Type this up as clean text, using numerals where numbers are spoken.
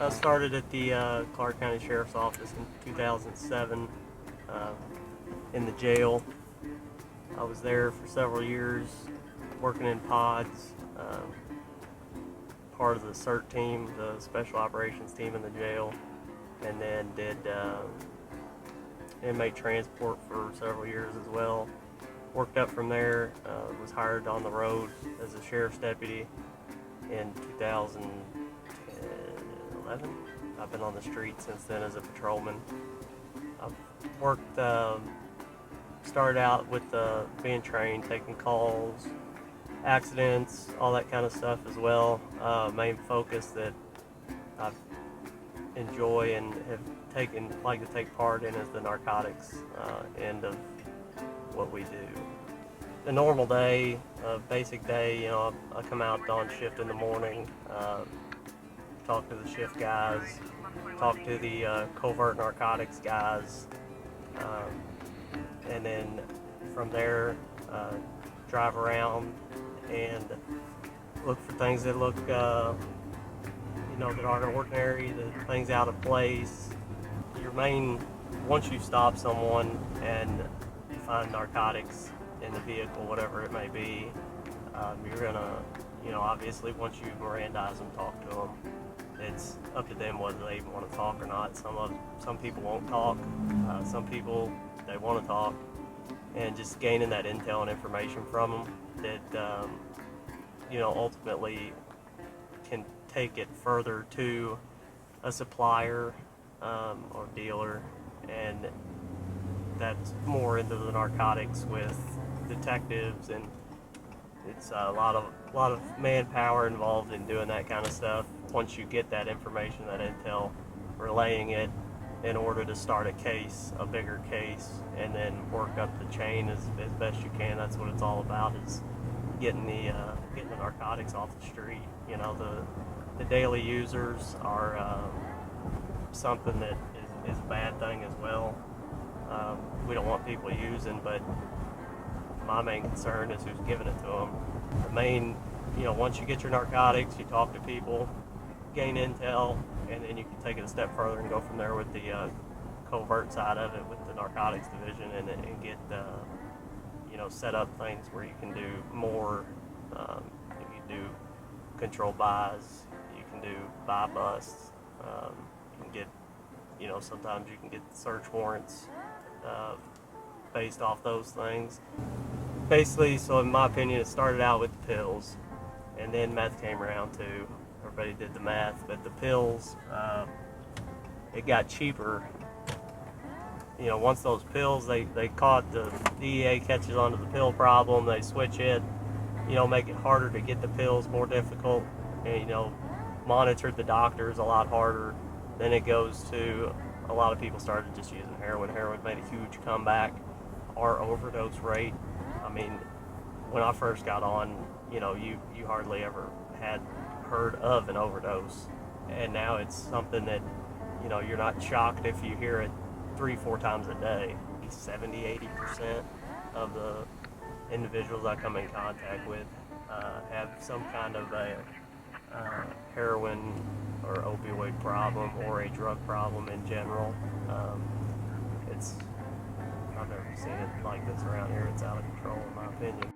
I started at the Clark County Sheriff's Office in 2007 in the jail. I was there for several years working in pods, part of the CERT team, the Special Operations team in the jail, and then did inmate transport for several years as well. Worked up from there, was hired on the road as a sheriff's deputy in 2011. I've been on the street since then as a patrolman. I've worked, started out with being trained, taking calls, accidents, all that kind of stuff as well. Main focus that I enjoy and have like to take part in is the narcotics end of what we do. The normal day, basic day, I come out on shift in the morning, talk to the shift guys, talk to the covert narcotics guys, and then from there drive around and look for things that look, that aren't ordinary, the things out of place. Once you stop someone and you find narcotics in the vehicle, whatever it may be, you're gonna, obviously once you Mirandize them, talk to them, it's up to them whether they even want to talk or not. Some people won't talk, some people they want to talk, and just gaining that intel and information from them that ultimately can take it further to a supplier or dealer, and that's more into the narcotics with detectives, and it's a lot of manpower involved in doing that kind of stuff. Once you get that information, that intel, relaying it in order to start a bigger case, and then work up the chain as best you can. That's what it's all about, is getting the narcotics off the street. The daily users are something that is a bad thing as well. We don't want people using, but my main concern is who's giving it to them. Once you get your narcotics, you talk to people, gain intel, and then you can take it a step further and go from there with the covert side of it with the narcotics division, and get set up things where you can do more. You can do control buys, you can do buy busts, you can get, sometimes you can get search warrants based off those things. Basically, so in my opinion, it started out with the pills, and then meth came around too. Everybody did the meth, but the pills, it got cheaper. Once those pills, they caught the DEA catches onto the pill problem, they switch it, make it harder to get the pills, more difficult, and, monitored the doctors a lot harder. Then it goes to, a lot of people started just using heroin. Heroin made a huge comeback. Our overdose rate, when I first got on, you hardly ever had heard of an overdose, and now it's something that, you're not shocked if you hear it 3-4 times a day. 70-80% of the individuals I come in contact with have some kind of a heroin or opioid problem, or a drug problem in general. I've never seen it like this around here. It's out of control, in my opinion.